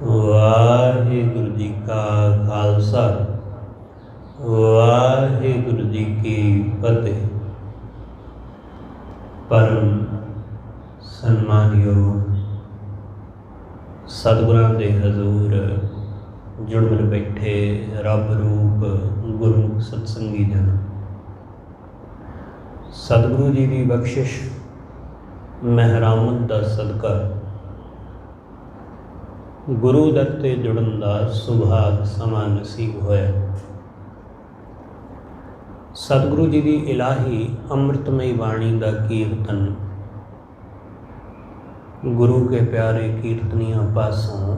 ਵਾਹਿਗੁਰੂ ਜੀ ਕਾ ਖਾਲਸਾ ਵਾਹਿਗੁਰੂ ਜੀ ਕੀ ਫਤਿਹ। ਪਰਮ ਸਨਮਾਨਯੋਗ ਸਤਿਗੁਰਾਂ ਦੇ ਹਜ਼ੂਰ ਜੁੜ ਮਿਲ ਬੈਠੇ ਰੱਬ ਰੂਪ ਗੁਰਮੁਖ ਸਤਸੰਗੀ ਜਨ, ਸਤਿਗੁਰੂ ਜੀ ਦੀ ਬਖਸ਼ਿਸ਼ ਮਹਿਰਾਮਤ ਦਾ ਸਦਕਾ ਗੁਰੂ ਦਰ ਤੇ ਜੁੜਨ ਦਾ ਸੁਭਾਗ ਸਮਾਂ ਨਸੀਬ ਹੋਇਆ। ਸਤਿਗੁਰੂ ਜੀ ਦੀ ਇਲਾਹੀ ਅੰਮ੍ਰਿਤਮਈ ਬਾਣੀ ਦਾ ਕੀਰਤਨ ਗੁਰੂ ਕੇ ਪਿਆਰੇ ਕੀਰਤਨੀਆਂ ਪਾਸੋਂ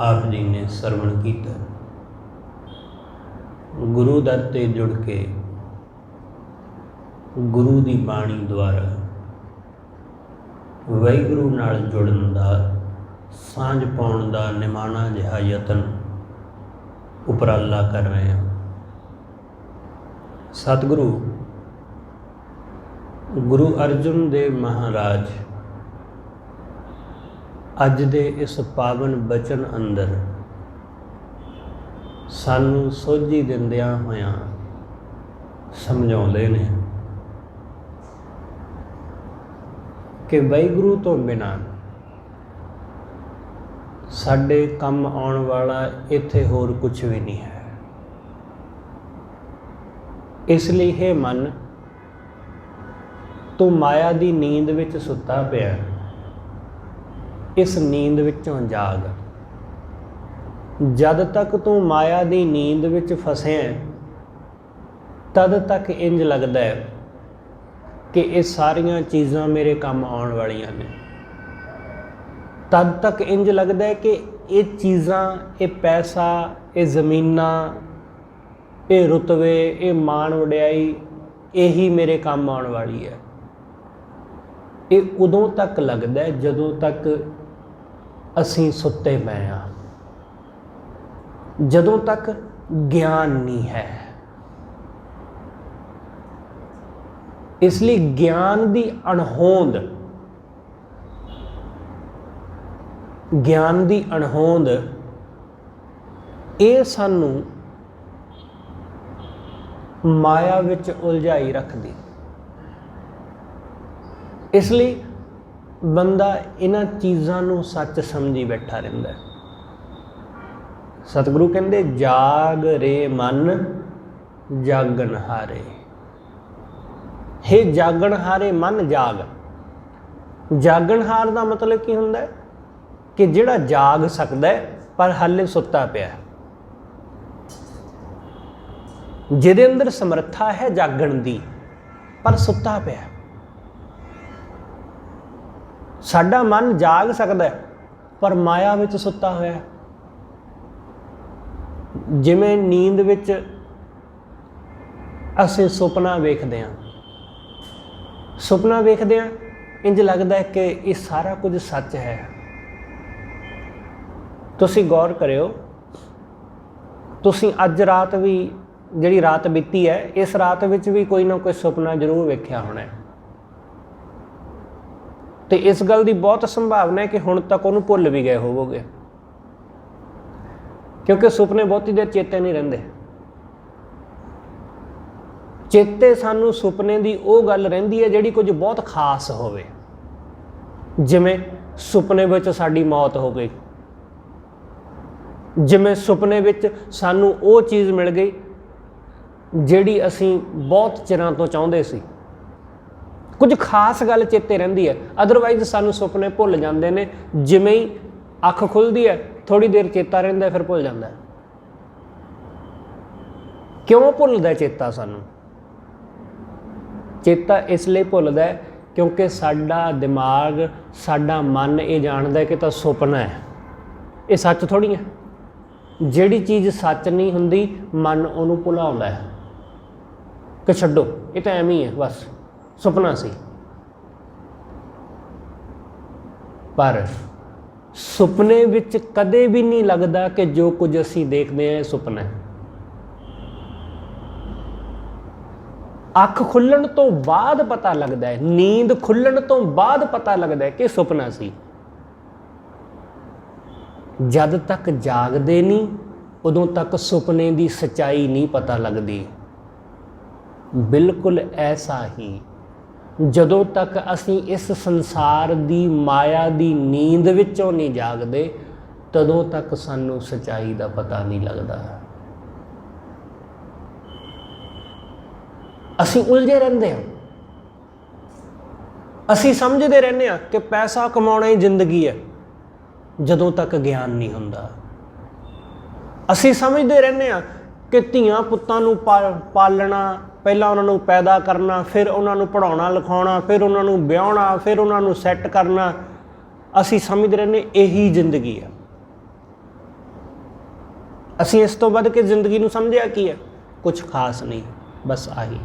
ਆਪ ਜੀ ਨੇ ਸਰਵਣ ਕੀਤਾ। ਗੁਰੂ ਦਰ ਤੇ ਜੁੜ ਕੇ ਗੁਰੂ ਦੀ ਬਾਣੀ ਦੁਆਰਾ ਵਾਹਿਗੁਰੂ ਨਾਲ ਜੁੜਨ ਦਾ, ਸਾਂਝ ਪਾਉਣ ਦਾ ਨਿਮਾਣਾ ਜਿਹਾ ਯਤਨ ਉਪਰਾਲਾ ਕਰ ਰਹੇ ਹਾਂ। ਸਤਿਗੁਰੂ ਗੁਰੂ ਅਰਜਨ ਦੇਵ ਮਹਾਰਾਜ ਅੱਜ ਦੇ ਇਸ ਪਾਵਨ ਬਚਨ ਅੰਦਰ ਸਾਨੂੰ ਸੋਝੀ ਦਿੰਦਿਆਂ ਹੋਇਆਂ ਸਮਝਾਉਂਦੇ ਨੇ ਕਿ ਵਾਹਿਗੁਰੂ ਤੋਂ ਬਿਨਾਂ ਸਾਡੇ ਕੰਮ ਆਉਣ ਵਾਲਾ ਇੱਥੇ ਹੋਰ ਕੁਝ ਵੀ ਨਹੀਂ ਹੈ। ਇਸ ਲਈ ਹੈ ਮਨ, ਤੂੰ ਮਾਇਆ ਦੀ ਨੀਂਦ ਵਿੱਚ ਸੁੱਤਾ ਪਿਆ, ਇਸ ਨੀਂਦ ਵਿੱਚੋਂ ਜਾਗ। ਜਦ ਤੱਕ ਤੂੰ ਮਾਇਆ ਦੀ ਨੀਂਦ ਵਿੱਚ ਫਸਿਆ ਤਦ ਤੱਕ ਇੰਜ ਲੱਗਦਾ ਹੈ ਕਿ ਇਹ ਸਾਰੀਆਂ ਚੀਜ਼ਾਂ ਮੇਰੇ ਕੰਮ ਆਉਣ ਵਾਲੀਆਂ ਨੇ। ਤਦ ਤੱਕ ਇੰਜ ਲੱਗਦਾ ਹੈ ਕਿ ਇਹ ਚੀਜ਼ਾਂ, ਇਹ ਪੈਸਾ, ਇਹ ਜ਼ਮੀਨਾਂ, ਇਹ ਰੁਤਬੇ, ਇਹ ਮਾਣ ਵਡਿਆਈ, ਇਹੀ ਮੇਰੇ ਕੰਮ ਆਉਣ ਵਾਲੀ ਹੈ। ਇਹ ਉਦੋਂ ਤੱਕ ਲੱਗਦਾ ਹੈ ਜਦੋਂ ਤੱਕ ਅਸੀਂ ਸੁੱਤੇ ਪਏ ਹਾਂ, ਜਦੋਂ ਤੱਕ ਗਿਆਨ ਨਹੀਂ ਹੈ। ਇਸ ਲਈ ਗਿਆਨ ਦੀ ਅਣਹੋਂਦ, ਗਿਆਨ ਦੀ ਅਣਹੋਂਦ ਇਹ ਸਾਨੂੰ ਮਾਇਆ ਵਿੱਚ ਉਲਝਾਈ ਰੱਖਦੀ। ਇਸ ਲਈ ਬੰਦਾ ਇਹਨਾਂ ਚੀਜ਼ਾਂ ਨੂੰ ਸੱਚ ਸਮਝੀ ਬੈਠਾ ਰਹਿੰਦਾ ਹੈ। ਸਤਿਗੁਰੂ ਕਹਿੰਦੇ ਜਾਗ ਰੇ ਮਨ ਜਾਗਣ ਹਾਰੇ। ਹੇ ਜਾਗਣ ਹਾਰੇ ਮਨ ਜਾਗ। ਜਾਗਣ ਹਾਰ ਦਾ ਮਤਲਬ ਕੀ ਹੁੰਦਾ ਹੈ? ਕਿ ਜਿਹੜਾ ਜਾਗ ਸਕਦਾ ਹੈ ਪਰ ਹਾਲੇ ਸੁੱਤਾ ਪਿਆ, ਜਿਹਦੇ ਅੰਦਰ ਸਮਰੱਥਾ ਹੈ ਜਾਗਣ ਦੀ, ਪਰ ਸੁੱਤਾ ਪਿਆ। ਸਾਡਾ ਮਨ ਜਾਗ ਸਕਦਾ ਹੈ ਪਰ ਮਾਇਆ ਵਿੱਚ ਸੁੱਤਾ ਹੋਇਆ। ਜਿਵੇਂ ਨੀਂਦ ਵਿੱਚ ਅਸੀਂ ਸੁਪਨਾ ਵੇਖਦੇ ਹਾਂ, ਸੁਪਨਾ ਵੇਖਦੇ ਹਾਂ ਇੰਜ ਲੱਗਦਾ ਹੈ ਕਿ ਇਹ ਸਾਰਾ ਕੁਝ ਸੱਚ ਹੈ। ਤੁਸੀਂ ਗੌਰ ਕਰਿਓ, ਤੁਸੀਂ ਅੱਜ ਰਾਤ ਵੀ, ਜਿਹੜੀ ਰਾਤ ਬੀਤੀ ਹੈ, ਇਸ ਰਾਤ ਵਿੱਚ ਵੀ ਕੋਈ ਨਾ ਕੋਈ ਸੁਪਨਾ ਜ਼ਰੂਰ ਵੇਖਿਆ ਹੋਣਾ ਹੈ। ਤੇ ਇਸ ਗੱਲ ਦੀ ਬਹੁਤ ਸੰਭਾਵਨਾ ਹੈ ਕਿ ਹੁਣ ਤੱਕ ਉਹਨੂੰ ਭੁੱਲ ਵੀ ਗਏ ਹੋਵੋਗੇ, ਕਿਉਂਕਿ ਸੁਪਨੇ ਬਹੁਤੀ ਦੇਰ ਚੇਤੇ ਨਹੀਂ ਰਹਿੰਦੇ। ਚੇਤੇ ਸਾਨੂੰ ਸੁਪਨੇ ਦੀ ਉਹ ਗੱਲ ਰਹਿੰਦੀ ਹੈ ਜਿਹੜੀ ਕੁਝ ਬਹੁਤ ਖਾਸ ਹੋਵੇ। ਜਿਵੇਂ ਸੁਪਨੇ ਵਿੱਚ ਸਾਡੀ ਮੌਤ ਹੋ ਗਈ, ਜਿਵੇਂ ਸੁਪਨੇ ਵਿੱਚ ਸਾਨੂੰ ਉਹ ਚੀਜ਼ ਮਿਲ ਗਈ ਜਿਹੜੀ ਅਸੀਂ ਬਹੁਤ ਚਿਰਾਂ ਤੋਂ ਚਾਹੁੰਦੇ ਸੀ। ਕੁਝ ਖਾਸ ਗੱਲ ਚੇਤੇ ਰਹਿੰਦੀ ਹੈ, ਅਦਰਵਾਈਜ਼ ਸਾਨੂੰ ਸੁਪਨੇ ਭੁੱਲ ਜਾਂਦੇ ਨੇ। ਜਿਵੇਂ ਹੀ ਅੱਖ ਖੁੱਲ੍ਹਦੀ ਹੈ ਥੋੜ੍ਹੀ ਦੇਰ ਚੇਤਾ ਰਹਿੰਦਾ, ਫਿਰ ਭੁੱਲ ਜਾਂਦਾ। ਕਿਉਂ ਭੁੱਲਦਾ ਚੇਤਾ? ਸਾਨੂੰ ਚੇਤਾ ਇਸ ਲਈ ਭੁੱਲਦਾ ਕਿਉਂਕਿ ਸਾਡਾ ਦਿਮਾਗ, ਸਾਡਾ ਮਨ ਇਹ ਜਾਣਦਾ ਕਿ ਤਾਂ ਸੁਪਨਾ ਹੈ, ਇਹ ਸੱਚ ਥੋੜ੍ਹੀ ਹੈ। ਜਿਹੜੀ ਚੀਜ਼ ਸੱਚ ਨਹੀਂ ਹੁੰਦੀ ਮਨ ਉਹਨੂੰ ਭੁਲਾਉਂਦਾ ਹੈ ਕਿ ਛੱਡੋ, ਇਹ ਤਾਂ ਐਵੇਂ ਹੀ ਹੈ, ਬਸ ਸੁਪਨਾ ਸੀ। ਪਰ ਸੁਪਨੇ ਵਿੱਚ ਕਦੇ ਵੀ ਨਹੀਂ ਲੱਗਦਾ ਕਿ ਜੋ ਕੁਝ ਅਸੀਂ ਦੇਖਦੇ ਹਾਂ ਇਹ ਸੁਪਨਾ ਹੈ। ਅੱਖ ਖੁੱਲਣ ਤੋਂ ਬਾਅਦ ਪਤਾ ਲੱਗਦਾ ਹੈ, ਨੀਂਦ ਖੁੱਲਣ ਤੋਂ ਬਾਅਦ ਪਤਾ ਲੱਗਦਾ ਹੈ ਕਿ ਸੁਪਨਾ ਸੀ। जद तक जागदे नहीं उदों तक सुपने की सच्चाई नहीं पता लगती। बिल्कुल ऐसा ही जदों तक असी इस संसार की माया की नींद विचों नहीं जागते तदों तक सानू सच्चाई का पता नहीं लगता। असी उलझे रहंदे हैं, असी समझते रहने कि पैसा कमाना ही जिंदगी है जदों तक ज्ञान नहीं हुंदा। असी समझते रहने कि धीआं पुत्तां नूं पालना, पहला उन्होंने पैदा करना, फिर उन्होंने पढ़ाउणा लिखाउणा, फिर उन्होंने ब्याहना, फिर उन्होंने सैट करना। असी समझते रहने यही जिंदगी है। असी इस तो वध के जिंदगी नूं समझिया की है? कुछ खास नहीं, बस आही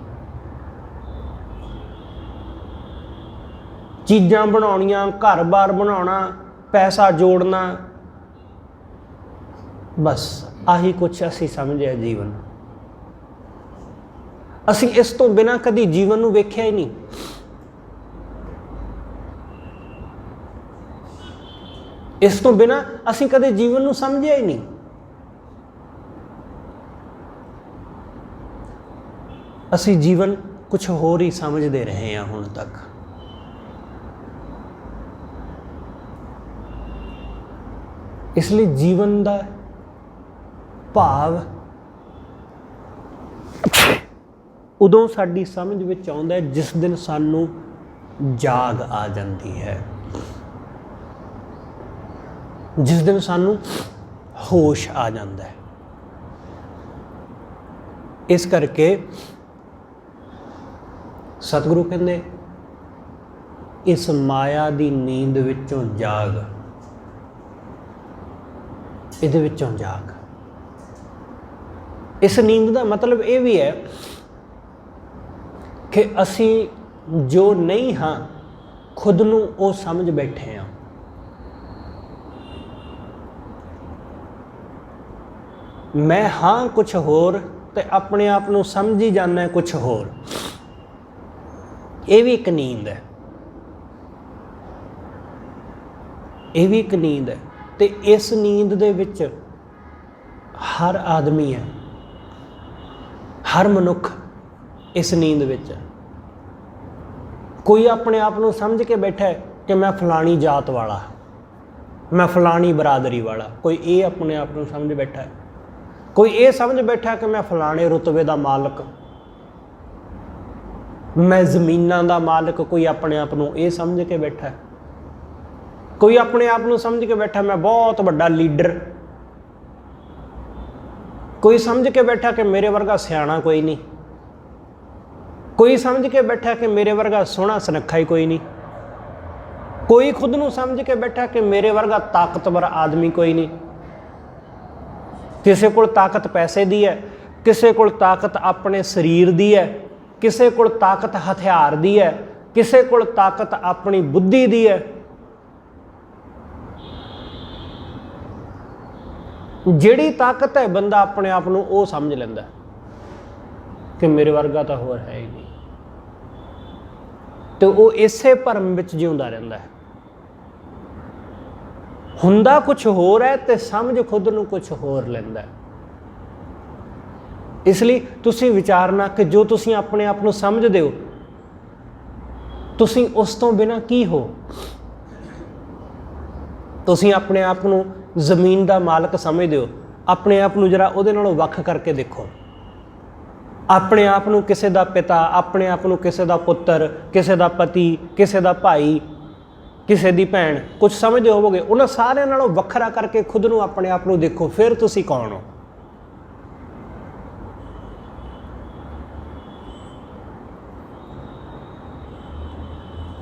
चीज़ां बनाउणियां, घर बार बनाउणा, पैसा जोड़ना, बस आही कुछ असी समझिया जीवन। असी इस तो बिना कभी जीवन नूं वेख्या ही नहीं। इस तो बिना असी कदे जीवन नूं समझिया ही नहीं। असी जीवन कुछ होर ही समझते रहे हैं हुण तक। इसलिए जीवन का भाव उदों साडी समझ विच आउंदा है जिस दिन सानू जाग आ जाती है, जिस दिन सानू होश आ जाता है। इस करके सतगुरु कहंदे इस माया की नींद विचों जाग, इहदे विचों जाग। इस नींद का मतलब ये भी है कि असी जो नहीं हाँ खुद नूं वो समझ बैठे हाँ। मैं हाँ कुछ होर ते अपने आप नूं समझ ही जाना कुछ होर। ये भी एक नींद है, ये भी एक नींद है। ते इस नींद दे विच हर आदमी है, हर मनुख इस नींद विच। कोई अपने आप नूं समझ के बैठा है कि मैं फलानी जात वाला, मैं फलानी बरादरी वाला। कोई ये अपने आप नूं समझ बैठा है, कोई ये समझ बैठा कि मैं फलाने रुतबे का मालक, मैं जमीनां का मालक। कोई अपने आप नूं ये समझ के बैठा है, कोई अपने आप नूं समझ के बैठा मैं बहुत बड़ा लीडर। कोई समझ के बैठा कि मेरे वर्गा सियाणा कोई नहीं, कोई समझ के बैठा कि मेरे वर्गा सोहना सुनक्खा ही कोई नहीं। कोई खुद नूं समझ के बैठा कि मेरे वर्गा ताकतवर आदमी कोई नहीं। किसी को ताकत पैसे दी है, किसी को ताकत अपने शरीर दी है, किसी को ताकत हथियार दी है, किसी को ताकत अपनी बुद्धि दी है। जिहड़ी ताकत है बंदा अपने आप नूं वो समझ लैंदा कि मेरे वर्गा तो होर है ही नहीं, तो वो इसे भरम विच जिउंदा रहिंदा है। हुंदा कुछ होर है ते समझ खुद नूं कुछ होर लैंदा है। इसलिए तुसीं विचारना कि जो तुसीं अपने आप नूं समझदे हो तुसीं उस तो बिना की हो। तुसीं अपने आप नूं जमीन का मालक समझदे हो, अपने आप नूं जरा उहदे नालों वख करके देखो। अपने आप नूं किसी का पिता, अपने आप नूं किसी का पुत्र, किसी का पति, किसी का भाई, किसी की भैन कुछ समझते होवोगे। उन्हां सारिਆਂ नालों वखरा करके खुद नूं अपने आप नूं देखो, फिर तुसीं कौन हो।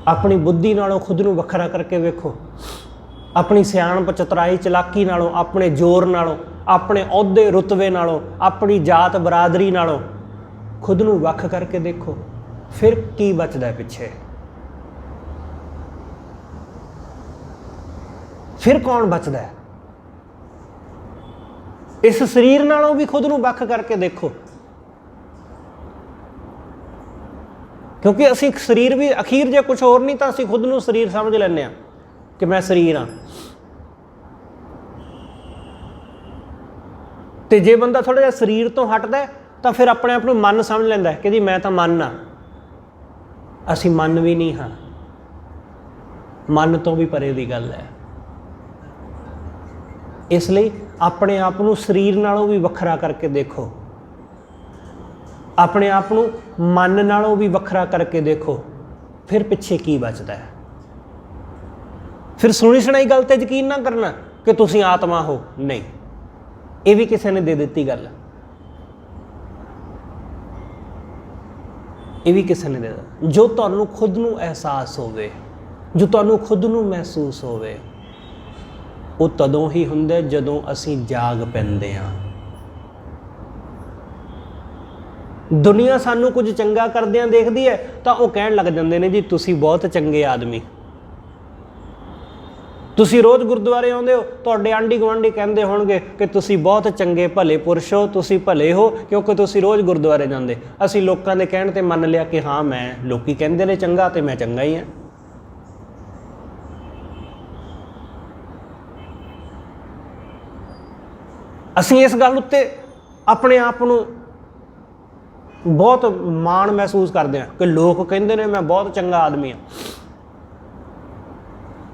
अपनी बुद्धि नालों खुद नूं वखरा करके वेखो, अपनी सियाणप चतुराई चलाकी नालों, अपने जोर नालों, अपने अहुदे रुतबे नालों, अपनी जात बरादरी नालों खुद नूं वख करके देखो, फिर की बचदा पिछे। फिर कौन बचदा है? इस शरीर नालों भी खुद नूं वख करके देखो, क्योंकि असी शरीर भी अखीर जे कुछ होर नहीं तो असी खुद नूं शरीर समझ लैंदे आ कि मैं शरीर हाँ। तो जे बंदा थोड़ा जिहा शरीर तो हटदा है तो फिर अपने आप को मन समझ लैंदा है कि जी मैं तो मन हाँ। असीं मन भी नहीं हाँ, मन तो भी परे दी गल है। इसलिए अपने आप को शरीर नालों भी वखरा करके देखो, अपने आप को मन नालों भी वखरा करके देखो, फिर पिछे की बचता है। फिर सुनी सुनाई गल ते यकीन ना करना कि तुसीं आत्मा हो, नहीं, ये भी किसी ने दे दी गल, ये भी किसी ने दे दिता। जो तुहानूं खुद नूं एहसास होवे, जो तुहानूं खुद नूं महसूस होवे, वो तदों ही हुंदा जदों असीं जाग पैंदे हां। दुनिया सानूं कुछ चंगा करदिआं देखदी है तो वो कहण लग जांदे ने जी तुसीं बहुत चंगे आदमी, तुसीं रोज़ गुरुद्वारे आउंदे हो, तुहाडे आंढी गुआंढी कहंदे होणगे कि तुसीं बहुत चंगे भले पुरुष हो, तुसीं भले हो क्योंकि तुसीं रोज़ गुरुद्वारे जांदे। असीं लोकां दे कहण ते मन लिया कि हाँ मैं, लोकी कहंदे ने चंगा ते मैं चंगा ही हां। असीं इस गल उत्ते अपने आप को बहुत माण महसूस करते हैं कि लोग कहते हैं मैं बहुत चंगा आदमी हाँ।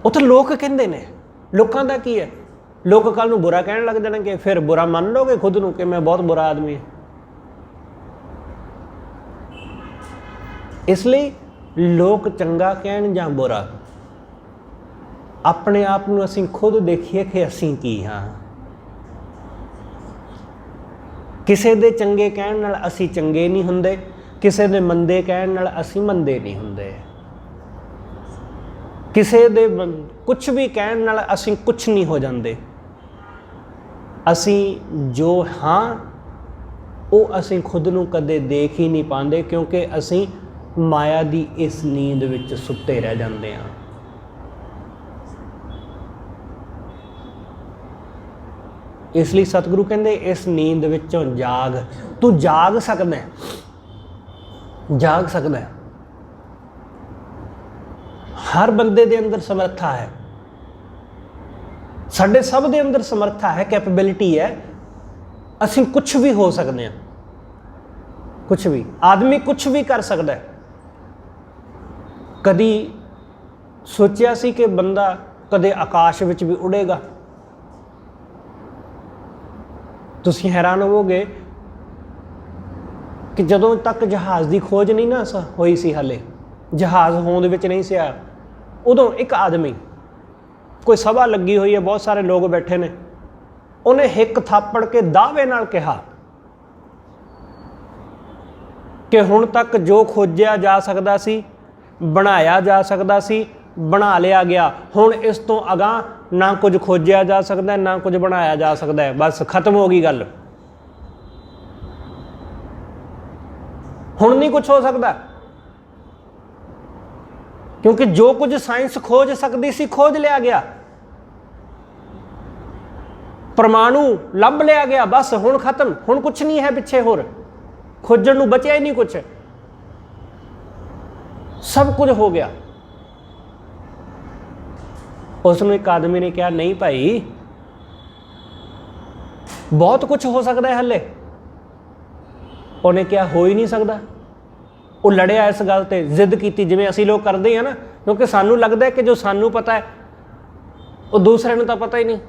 वो तो लोग कहते हैं, लोगों का की है, लोग कल नूं बुरा कहने लग जाएंगे, फिर बुरा मान लोगे खुद नूं कि मैं बहुत बुरा आदमी हाँ। इसलिए लोग चंगा कहन जां बुरा, अपने आप नूं असीं खुद देखिए कि असीं की हाँ। किसी दे चंगे कहण नाल असीं चंगे नहीं हुंदे, किसी दे मंदे कहण नाल असीं मंदे नहीं हुंदे, किसी दे कुछ भी कहण नाल असीं कुछ नहीं हो जांदे। असीं जो हाँ वो असीं खुद नूं कदे देख ही नहीं पांदे, क्योंकि असीं माया दी इस नींद विच सुत्ते रह जांदे हां। इसलिए सतगुरु कहंदे इस नींद विचों जाग, तू जाग सकदा है, जाग सकदा है। हर बंदे दे अंदर समर्था है, साडे सब दे अंदर समर्था है, कैपेबिलिटी है, असीं कुछ भी हो सकते हैं, कुछ भी आदमी कुछ भी कर सकता है। कदी सोचिया सी कि बंदा कदे आकाश विच भी उड़ेगा? तुसीं हैरान होवोगे कि जदों तक जहाज़ की खोज नहीं ना होई सी, हाले जहाज़ होंद विच नहीं सी आया, उदों एक आदमी, कोई सभा लगी हुई है, बहुत सारे लोग बैठे ने, उन्हें हिक थापड़ के दावे नाल कहा कि हुण तक जो खोजिया जा सकदा सी, बनाया जा सकदा सी, बना लिया गया, हुण इस तो अगां ना कुछ खोजिया जा सकता है, ना कुछ बनाया जा सकता है, बस खत्म हो गई गल, हुण नहीं कुछ हो सकता। क्योंकि जो कुछ साइंस खोज सकती सी खोज लिया गया, परमाणु लभ लिया गया, बस हुण खत्म, हुण कुछ नहीं है पिछे, होर खोजण नूं बचिया ही नहीं कुछ, सब कुछ हो गया। उसने एक आदमी ने कहा नहीं भाई, बहुत कुछ हो सकता है हले। उन्हें क्या हो ही नहीं सकता। वो लड़िया इस गल ते, जिद की, जिवें असीं लोग करते हैं ना, क्योंकि सानू लगता है कि जो सानू पता है वो दूसरे नूं तां पता ही नहीं।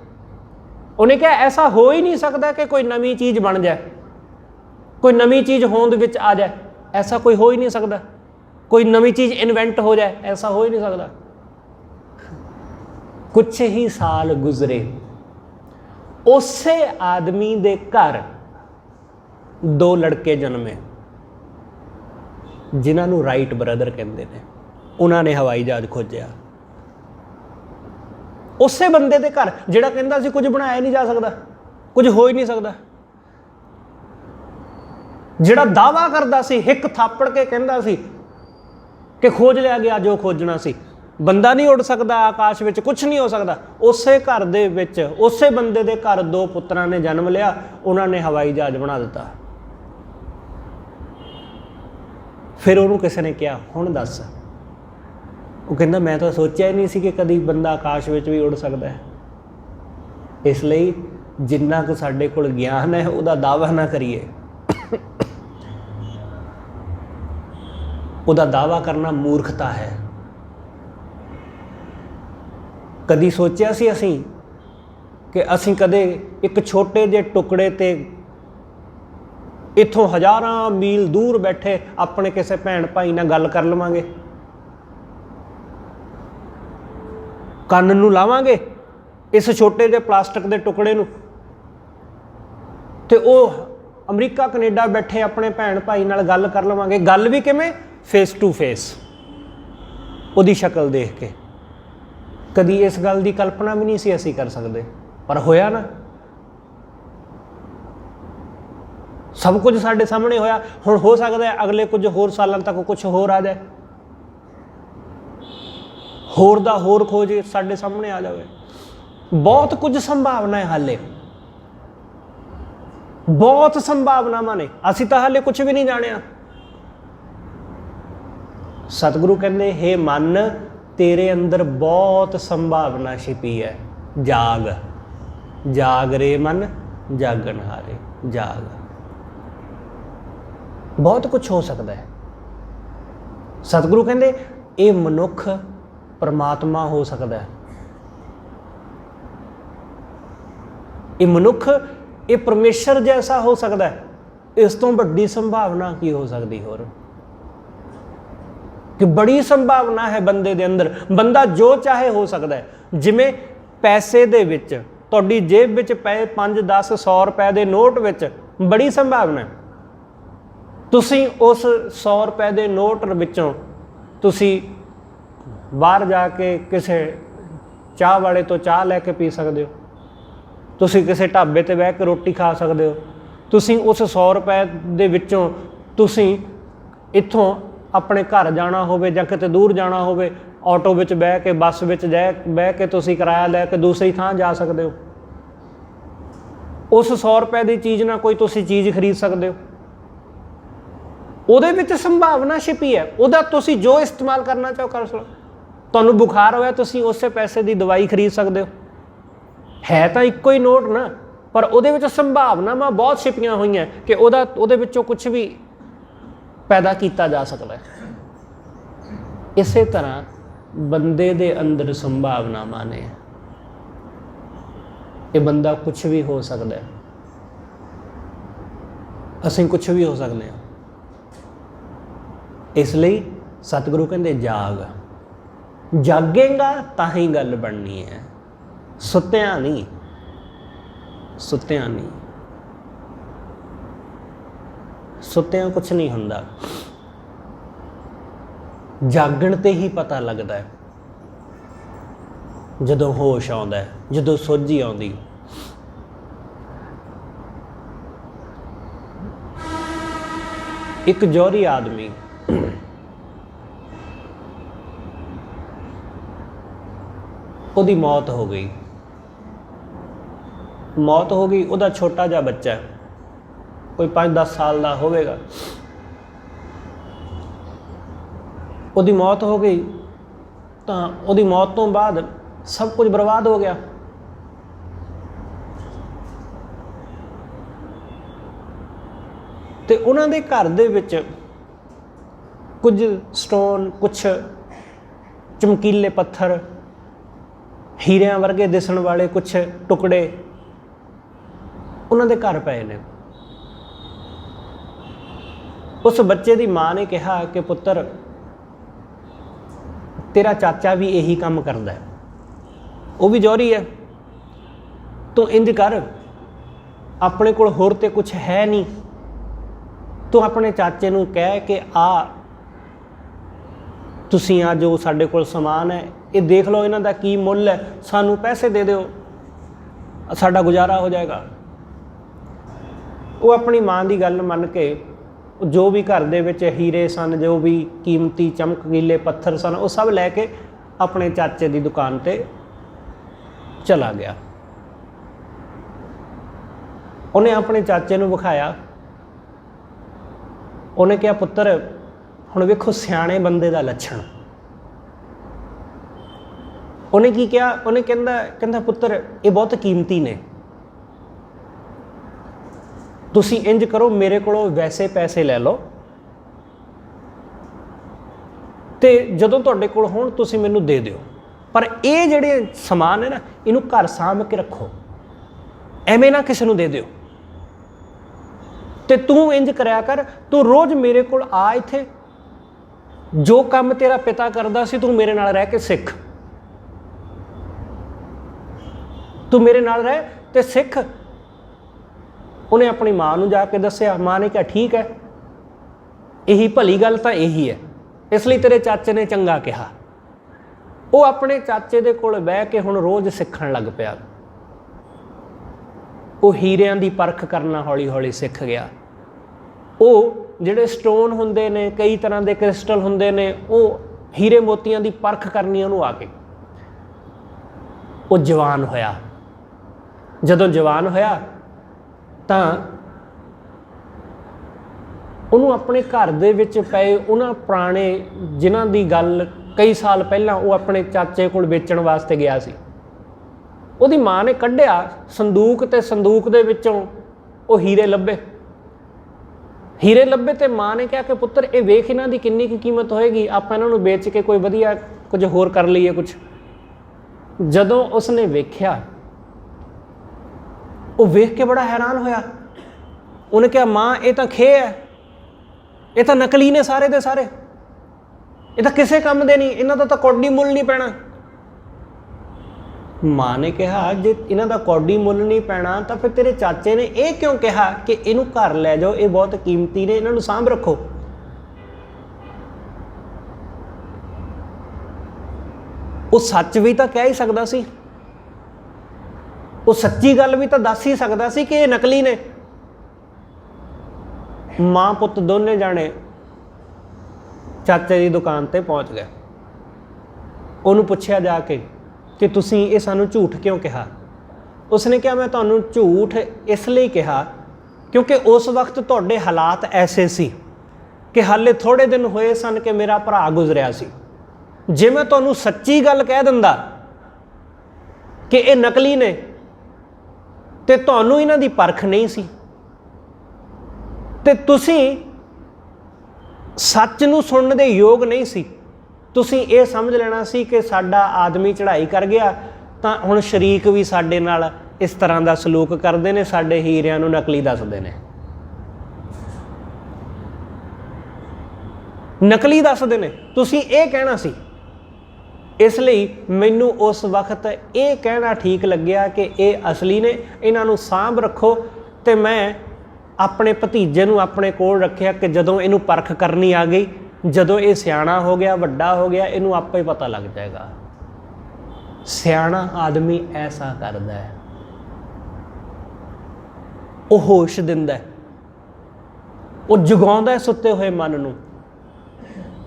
उन्हें क्या ऐसा हो ही नहीं सकता कि कोई नवी चीज़ बन जाए, कोई नवी चीज़ होंद विच आ जाए, ऐसा कोई हो ही नहीं सकता। कोई नवी चीज़ इन्वेंट हो जाए, ऐसा हो ही नहीं सकता। कुछ ही साल गुजरे, उसे आदमी दे घर 2 लड़के जन्मे जिन्होंने राइट ब्रदर कहते हैं। उन्होंने हवाई जहाज खोजा उसे बंदे दे घर जिहड़ा कहंदा सी कुछ बनाया नहीं जा सकता, कुछ हो ही नहीं सकता, जिहड़ा दावा करदा सी, हिक थापड़ के कहंदा सी कि खोज लिया गया जो खोजना सी, बंदा नहीं उड़ सकता आकाश में, कुछ नहीं हो सकता। उसे घर दे विच उसे बंदे दे घर 2 पुत्रां ने जन्म लिया, उन्होंने हवाई जहाज बना दिता। फिर उन्होंने किसी ने कहा हुण दस, वो कहंदा मैं तो सोचा ही नहीं सी कि कभी बंदा आकाश में भी उड़ सकता है। इसलिए जिन्ना कुछ साडे कोल ज्ञान है उहदा दावा ना करिए। उहदा दावा करना मूर्खता है। कदी सोचिया सी असीं कि असीं कदे एक छोटे जे टुकड़े ते इत्थों हज़ारां मील दूर बैठे अपने किसी भैन भाई नाल गल कर लवांगे, कंन नूं लावांगे इस छोटे जे प्लास्टिक के टुकड़े नूं, ते ओह अमरीका कनेडा बैठे अपने भैन भाई नाल गल कर लवांगे। गल भी किवें? फेस टू फेस, उहदी शक्ल देख के। कदी इस गल की कल्पना भी नहीं सी असीं कर सकते, पर होया ना। सब कुछ साडे सामने होया। हुण हो सकदा है अगले कुछ होर सालां तक कुछ होर आ जाए, होर दा होर खोज साडे सामने आ जाए। बहुत कुछ संभावना है, हाले बहुत संभावनावां ने, असीं तां हाले कुछ भी नहीं जाणिया। सतगुरु कहंदे हे मन तेरे अंदर बहुत संभावना छिपी है, जाग जाग रे मन जागनहारे, जाग। बहुत कुछ हो सकता है। सतगुरु कहंदे ये मनुख परमात्मा हो सकता है, ये मनुख ये परमेश्वर जैसा हो सकता है। इस तो बड़ी संभावना की हो सकती होर? कि बड़ी संभावना है बंदे दे अंदर, बंदा जो चाहे हो सकता है। जिमें पैसे दे विच तुहाडी जेब विच पए 5, 10, 100 रुपए के नोट विच बड़ी संभावना है। तुसीं उस 100 रुपए के नोट विचों तुसीं बाहर जाके किसी चाह वाले तो चाह लैके पी सकते हो, तुसीं किसी ढाबे ते बह के रोटी खा सकते हो, तुसीं उस 100 रुपए दे विचों तुसीं इत्थों अपने घर जाना होवे जां किते दूर जाना होवे, ऑटो विच बह के बस विच बह के तुसीं किराया लैके दूसरी थां जा सकते हो। उस 100 रुपए की चीज़ ना कोई तुसीं चीज़ खरीद सकते हो। ਉਹਦੇ ਵਿੱਚ संभावना छिपी है, ਉਹਦਾ ਤੁਸੀਂ जो इस्तेमाल करना चाहो कर सकते। ਤੁਹਾਨੂੰ बुखार होया ਤੁਸੀਂ ਉਸੇ पैसे की दवाई खरीद सकते हो। है तो ਇੱਕੋ ही नोट ना, पर ਉਹਦੇ ਵਿੱਚ संभावनावां बहुत छिपियां हुई हैं कि ਉਹਦੇ ਵਿੱਚੋਂ कुछ भी पैदा किया जा सकता है। इस तरह बंदे दे अंदर संभावनावां ने, ये बंदा कुछ भी हो सकता है, असीं कुछ भी हो सकते हैं। इसलिए सतगुरु कहते जाग, जागेगा तां ही गल बननी है, सुत्तिया नहीं, सुत्तिया नहीं, सुत्तिया कुछ नहीं हुंदा। जागण ते ही पता लगता है, जदों होश आउंदा है, जदों सोझी आउंदी। एक जौहरी आदमी ਉਹਦੀ मौत हो गई, मौत हो गई। ਉਹਦਾ छोटा ਜਿਹਾ ਬੱਚਾ है, कोई 5-10 साल का होवेगा। ਉਹਦੀ मौत हो गई तो ਉਹਦੀ मौत तो बाद सब कुछ बर्बाद हो गया। ਤੇ ਉਹਨਾਂ ਦੇ ਘਰ ਦੇ ਵਿੱਚ ਕੁਝ ਸਟੋਨ, ਕੁਛ ਚਮਕੀਲੇ ਪੱਥਰ, ਹੀਰਿਆਂ ਵਰਗੇ ਦਿਸਣ ਵਾਲੇ ਕੁਛ ਟੁਕੜੇ ਉਹਨਾਂ ਦੇ ਘਰ ਪਏ ਨੇ। उस बच्चे की माँ ने कहा कि पुत्र तेरा चाचा भी यही काम करता है, वो भी जौहरी है, तो इंज कर अपने कोल होर ते कुछ है नहीं, तो अपने चाचे नूं कह के आ तुसीं आ जो साडे कोल समान है ये देख लो, इन्हां दा की मुल है, सानू पैसे दे दिओ, साडा गुजारा हो जाएगा। वो अपनी माँ की गल मन के जो भी घर दे विच हीरे सन, जो भी कीमती चमकीले पत्थर सन, वो सब लैके अपने चाचे की दुकान ते चला गया। उन्हें अपने चाचे नूं विखाया, उन्हें कहा पुत्र हुण वेखो सियाणे बंदे दा लक्षण। उन्हें की कहा, उन्हें कहंदा पुत्र ये बहुत कीमती ने, ਤੁਸੀਂ ਇੰਜ ਕਰੋ, ਮੇਰੇ ਕੋਲੋਂ ਵੈਸੇ ਪੈਸੇ ਲੈ ਲਓ ਤੇ ਜਦੋਂ ਤੁਹਾਡੇ ਕੋਲ ਹੋਣ ਤੁਸੀਂ ਮੈਨੂੰ ਦੇ ਦਿਓ, ਪਰ ਇਹ ਜਿਹੜੇ ਸਮਾਨ ਹੈ ਨਾ ਇਹਨੂੰ ਘਰ ਸਾਂਭ ਕੇ ਰੱਖੋ, ਐਵੇਂ ਨਾ ਕਿਸੇ ਨੂੰ ਦੇ ਦਿਓ। ਤੇ ਤੂੰ ਇੰਜ ਕਰਿਆ ਕਰ, ਤੂੰ ਰੋਜ਼ ਮੇਰੇ ਕੋਲ ਆ, ਇੱਥੇ ਜੋ ਕੰਮ ਤੇਰਾ ਪਿਤਾ ਕਰਦਾ ਸੀ ਤੂੰ ਮੇਰੇ ਨਾਲ ਰਹਿ ਕੇ ਸਿੱਖ, ਤੂੰ ਮੇਰੇ ਨਾਲ ਰਹਿ ਤੇ ਸਿੱਖ। ਉਹਨੇ ਆਪਣੀ ਮਾਂ ਨੂੰ ਜਾ ਕੇ ਦੱਸਿਆ, ਮਾਂ ਨੇ ਕਿਹਾ ਠੀਕ ਹੈ, ਇਹੀ ਭਲੀ ਗੱਲ ਤਾਂ ਇਹੀ ਹੈ, ਇਸ ਲਈ ਤੇਰੇ ਚਾਚੇ ਨੇ ਚੰਗਾ ਕਿਹਾ। ਉਹ ਆਪਣੇ ਚਾਚੇ ਦੇ ਕੋਲ ਬਹਿ ਕੇ ਹੁਣ ਰੋਜ਼ ਸਿੱਖਣ ਲੱਗ ਪਿਆ। ਉਹ ਹੀਰਿਆਂ ਦੀ ਪਰਖ ਕਰਨਾ ਹੌਲੀ ਹੌਲੀ ਸਿੱਖ ਗਿਆ। ਉਹ ਜਿਹੜੇ ਸਟੋਨ ਹੁੰਦੇ ਨੇ, ਕਈ ਤਰ੍ਹਾਂ ਦੇ ਕ੍ਰਿਸਟਲ ਹੁੰਦੇ ਨੇ, ਉਹ ਹੀਰੇ ਮੋਤੀਆਂ ਦੀ ਪਰਖ ਕਰਨੀ ਉਹਨੂੰ ਆ ਗਈ। ਉਹ ਜਵਾਨ ਹੋਇਆ। ਜਦੋਂ ਜਵਾਨ ਹੋਇਆ ਤਾਂ ਉਹਨੂੰ ਆਪਣੇ ਘਰ ਦੇ ਵਿੱਚ ਪਏ ਉਹਨਾਂ ਪੁਰਾਣੇ, ਜਿਨ੍ਹਾਂ ਦੀ ਗੱਲ ਕਈ ਸਾਲ ਪਹਿਲਾਂ ਉਹ ਆਪਣੇ ਚਾਚੇ ਕੋਲ ਵੇਚਣ ਵਾਸਤੇ ਗਿਆ ਸੀ, ਉਹਦੀ ਮਾਂ ਨੇ ਕੱਢਿਆ ਸੰਦੂਕ, ਤੇ ਸੰਦੂਕ ਦੇ ਵਿੱਚੋਂ ਉਹ ਹੀਰੇ ਲੱਭੇ। ਹੀਰੇ ਲੱਭੇ ਤੇ ਮਾਂ ਨੇ ਕਿਹਾ ਕਿ ਪੁੱਤਰ ਇਹ ਵੇਖ ਇਹਨਾਂ ਦੀ ਕਿੰਨੀ ਕੁ ਕੀਮਤ ਹੋਏਗੀ, ਆਪਾਂ ਇਹਨਾਂ ਨੂੰ ਵੇਚ ਕੇ ਕੋਈ ਵਧੀਆ ਕੁਝ ਹੋਰ ਕਰ ਲਈਏ ਕੁਝ। ਜਦੋਂ ਉਸਨੇ ਵੇਖਿਆ, ਉਹ ਵੇਖ ਕੇ ਬੜਾ ਹੈਰਾਨ ਹੋਇਆ। ਉਹਨੇ ਕਿਹਾ ਮਾਂ ਇਹ ਤਾਂ ਖੇ ਹੈ, ਇਹ ਤਾਂ ਨਕਲੀ ਨੇ ਸਾਰੇ ਦੇ ਸਾਰੇ, ਇਹ ਤਾਂ ਕਿਸੇ ਕੰਮ ਦੇ ਨਹੀਂ, ਇਹਨਾਂ ਦਾ ਤਾਂ ਕੌਡੀ ਮੁੱਲ ਨਹੀਂ ਪੈਣਾ। ਮਾਂ ਨੇ ਕਿਹਾ ਜੇ ਇਹਨਾਂ ਦਾ ਕੌਡੀ ਮੁੱਲ ਨਹੀਂ ਪੈਣਾ ਤਾਂ ਫਿਰ ਤੇਰੇ ਚਾਚੇ ਨੇ ਇਹ ਕਿਉਂ ਕਿਹਾ ਕਿ ਇਹਨੂੰ ਘਰ ਲੈ ਜਾਓ, ਇਹ ਬਹੁਤ ਕੀਮਤੀ ਨੇ, ਇਹਨਾਂ ਨੂੰ ਸਾਂਭ ਰੱਖੋ। ਉਹ ਸੱਚ ਵੀ ਤਾਂ ਕਹਿ ਹੀ ਸਕਦਾ ਸੀ, ਉਹ ਸੱਚੀ ਗੱਲ ਵੀ ਤਾਂ ਦੱਸ ਹੀ ਸਕਦਾ ਸੀ ਕਿ ਇਹ ਨਕਲੀ ਨੇ। ਮਾਂ ਪੁੱਤ ਦੋਨੇ ਜਾਣੇ ਚਾਚੇ ਦੀ ਦੁਕਾਨ ਤੇ ਪਹੁੰਚ ਗਏ। ਉਹਨੂੰ ਪੁੱਛਿਆ ਜਾ ਕੇ ਕਿ ਤੁਸੀਂ ਇਹ ਸਾਨੂੰ ਝੂਠ ਕਿਉਂ ਕਿਹਾ? ਉਸਨੇ ਕਿਹਾ ਮੈਂ ਤੁਹਾਨੂੰ ਝੂਠ ਇਸ ਲਈ ਕਿਹਾ ਕਿਉਂਕਿ ਉਸ ਵਕਤ ਤੁਹਾਡੇ ਹਾਲਾਤ ਐਸੇ ਸੀ ਕਿ ਹਾਲੇ ਥੋੜ੍ਹੇ ਦਿਨ ਹੋਏ ਸਨ ਕਿ ਮੇਰਾ ਭਰਾ ਗੁਜ਼ਰਿਆ ਸੀ। ਜੇ ਮੈਂ ਤੁਹਾਨੂੰ ਸੱਚੀ ਗੱਲ ਕਹਿ ਦਿੰਦਾ ਕਿ ਇਹ ਨਕਲੀ ਨੇ ਤੇ ਤੁਹਾਨੂੰ ਇਹਨਾਂ ਦੀ ਪਰਖ ਨਹੀਂ ਸੀ, ਤੇ ਤੁਸੀਂ ਸੱਚ ਨੂੰ ਸੁਣਨ ਦੇ ਯੋਗ ਨਹੀਂ ਸੀ, ਤੁਸੀਂ ਇਹ ਸਮਝ ਲੈਣਾ ਸੀ ਕਿ ਸਾਡਾ ਆਦਮੀ ਚੜ੍ਹਾਈ ਕਰ ਗਿਆ ਤਾਂ ਹੁਣ ਸ਼ਰੀਕ ਵੀ ਸਾਡੇ ਨਾਲ ਇਸ ਤਰ੍ਹਾਂ ਦਾ ਸਲੂਕ ਕਰਦੇ ਨੇ, ਸਾਡੇ ਹੀਰਿਆਂ ਨੂੰ ਨਕਲੀ ਦੱਸਦੇ ਨੇ, ਨਕਲੀ ਦੱਸਦੇ ਨੇ, ਤੁਸੀਂ ਇਹ ਕਹਿਣਾ ਸੀ। ਇਸ ਲਈ ਮੈਨੂੰ ਉਸ ਵਕਤ ਇਹ ਕਹਿਣਾ ਠੀਕ ਲੱਗਿਆ ਕਿ ਇਹ ਅਸਲੀ ਨੇ, ਇਹਨਾਂ ਨੂੰ ਸਾਂਭ ਰੱਖੋ। ਤੇ ਮੈਂ ਆਪਣੇ ਭਤੀਜੇ ਨੂੰ ਆਪਣੇ ਕੋਲ ਰੱਖਿਆ ਕਿ ਜਦੋਂ ਇਹਨੂੰ ਪਰਖ ਕਰਨੀ ਆ ਗਈ, ਜਦੋਂ ਇਹ ਸਿਆਣਾ ਹੋ ਗਿਆ, ਵੱਡਾ ਹੋ ਗਿਆ, ਇਹਨੂੰ ਆਪੇ ਹੀ ਪਤਾ ਲੱਗ ਜਾਏਗਾ। ਸਿਆਣਾ ਆਦਮੀ ਐਸਾ ਕਰਦਾ ਹੈ, ਉਹ ਹੋਸ਼ ਦਿੰਦਾ, ਉਹ ਜਗਾਉਂਦਾ ਸੁੱਤੇ ਹੋਏ ਮਨ ਨੂੰ।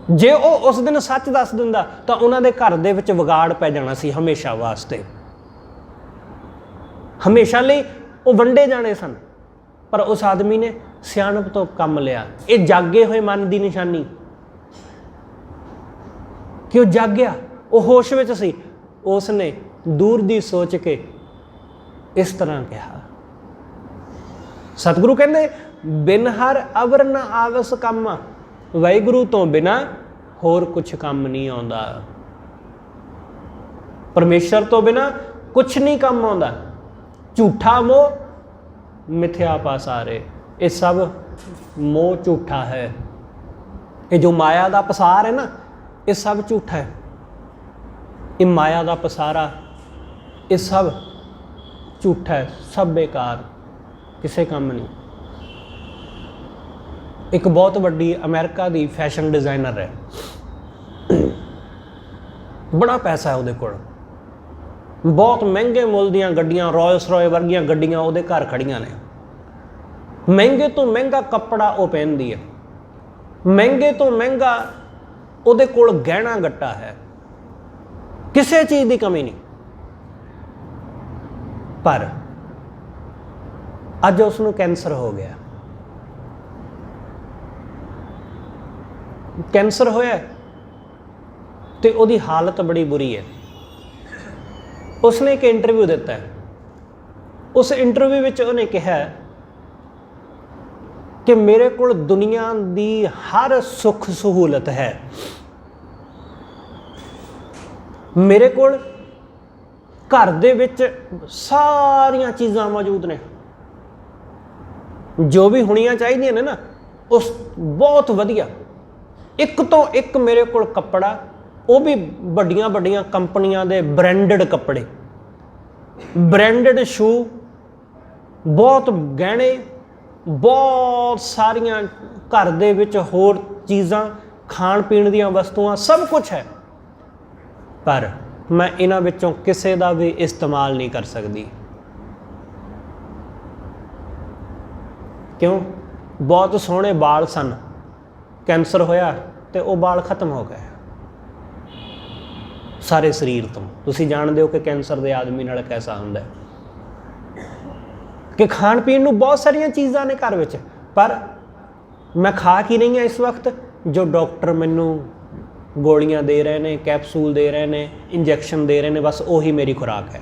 ਜੇ ਉਹ ਉਸ ਦਿਨ ਸੱਚ ਦੱਸ ਦਿੰਦਾ ਤਾਂ ਉਹਨਾਂ ਦੇ ਘਰ ਦੇ ਵਿੱਚ ਵਿਗਾੜ ਪੈ ਜਾਣਾ ਸੀ ਹਮੇਸ਼ਾ ਵਾਸਤੇ, ਹਮੇਸ਼ਾ ਲਈ ਉਹ ਵੰਡੇ ਜਾਣੇ ਸਨ। ਪਰ ਉਸ ਆਦਮੀ ਨੇ ਸਿਆਣਪ ਤੋਂ ਕੰਮ ਲਿਆ। ਇਹ ਜਾਗੇ ਹੋਏ ਮਨ ਦੀ ਨਿਸ਼ਾਨੀ ਕਿ ਉਹ ਜਾਗਿਆ, ਉਹ ਹੋਸ਼ ਵਿੱਚ ਸੀ। ਉਸ ਨੇ ਦੂਰ ਦੀ ਸੋਚ ਕੇ ਇਸ ਤਰ੍ਹਾਂ ਕਿਹਾ। ਸਤਿਗੁਰੂ ਕਹਿੰਦੇ ਬਿਨ ਹਰ ਅਵਰ ਨ ਆਵਸ ਕੰਮ, ਵਾਹਿਗੁਰੂ ਤੋਂ ਬਿਨਾਂ ਹੋਰ ਕੁਛ ਕੰਮ ਨਹੀਂ ਆਉਂਦਾ। ਪਰਮੇਸ਼ਰ ਤੋਂ ਬਿਨਾਂ ਕੁਛ ਨਹੀਂ ਕੰਮ ਆਉਂਦਾ। ਝੂਠਾ ਮੋਹ ਮਿਥਿਆ ਪਾਸਾਰੇ, ਇਹ ਸਭ ਮੋਹ ਝੂਠਾ ਹੈ। ਇਹ ਜੋ ਮਾਇਆ ਦਾ ਪਸਾਰ ਹੈ ਨਾ, ਇਹ ਸਭ ਝੂਠਾ ਹੈ। ਇਹ ਮਾਇਆ ਦਾ ਪਸਾਰਾ, ਇਹ ਸਭ ਝੂਠਾ ਹੈ, ਸਭ ਬੇਕਾਰ, ਕਿਸੇ ਕੰਮ ਨਹੀਂ। ਇੱਕ ਬਹੁਤ ਵੱਡੀ ਅਮਰੀਕਾ ਦੀ ਫੈਸ਼ਨ ਡਿਜ਼ਾਈਨਰ ਹੈ, ਬੜਾ ਪੈਸਾ ਹੈ ਉਹਦੇ ਕੋਲ, ਬਹੁਤ ਮਹਿੰਗੇ ਮੁੱਲ ਦੀਆਂ ਗੱਡੀਆਂ, ਰੋਇਲਸ ਰॉय ਵਰਗੀਆਂ ਗੱਡੀਆਂ ਉਹਦੇ ਘਰ ਖੜੀਆਂ ਨੇ। ਮਹਿੰਗੇ ਤੋਂ ਮਹਿੰਗਾ ਕੱਪੜਾ ਉਹ ਪਹਿਨਦੀ ਹੈ, ਮਹਿੰਗੇ ਤੋਂ ਮਹਿੰਗਾ ਉਹਦੇ ਕੋਲ ਗਹਿਣਾ ਗੱਟਾ ਹੈ, ਕਿਸੇ ਚੀਜ਼ ਦੀ ਕਮੀ ਨਹੀਂ। ਪਰ ਅੱਜ ਉਸ ਨੂੰ ਕੈਂਸਰ ਹੋ ਗਿਆ। ਕੈਂਸਰ ਹੋਇਆ ਤੇ ਉਹਦੀ ਹਾਲਤ ਬੜੀ ਬੁਰੀ ਹੈ। ਉਸਨੇ ਇੱਕ ਇੰਟਰਵਿਊ ਦਿੱਤਾ ਹੈ। ਉਸ ਇੰਟਰਵਿਊ ਵਿੱਚ ਉਹਨੇ ਕਿਹਾ कि मेरे कोल दुनिया दी हर सुख सहूलत है, मेरे कोल घर दे विच सारियां चीज़ां मौजूद ने, जो भी होनियां चाहिए ने ना उस बहुत वधिया, एक तो एक मेरे कोल कपड़ा, वो भी बड़ियां बड़ियां कंपनियां दे ब्रांडेड कपड़े, ब्रांडेड शू, बहुत गहने, बहुत सारियां घर दे विच होर चीज़ां, खाण पीण दीयां वस्तुआं, सब कुछ है, पर मैं इन्हां विचों किसी का भी इस्तेमाल नहीं कर सकती। क्यों? बहुत सोहने बाल सन, कैंसर होया तो वो बाल खत्म हो गए सारे शरीर तो। तुसीं जानदे हो कि कैंसर दे आदमी नाल कैसा हुंदा है कि खाण पीण नूं बहुत सारियां चीज़ां ने घर विच, पर मैं खा की नहीं है इस वक्त जो डॉक्टर मैनू गोलियां दे रहे हैं, कैप्सूल दे रहे हैं, इंजैक्शन दे रहे हैं, बस वही मेरी खुराक है।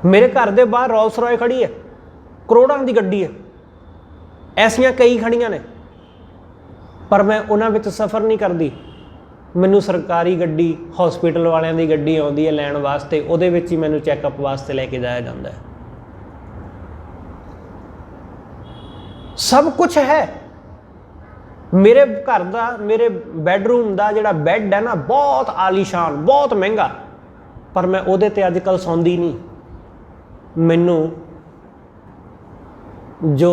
मेरे घर के बाहर रोल्स रॉय खड़ी है, करोड़ों की गड्डी है, ऐसियां कई खड़ियां ने, पर मैं उन्हां विच सफ़र नहीं करती। मैनू सरकारी गड्डी, हॉस्पिटल वालियां दी गड्डी आउंदी है लैण वास्ते, उहदे विच ही मैनू चैकअप वास्ते लैके जाया जाता है। सब कुछ है मेरे घर का, मेरे बैडरूम का जिहड़ा बैड है ना, बहुत आलीशान, बहुत महंगा, पर मैं उहदे ते अजकल सौंदी नहीं। मैनू जो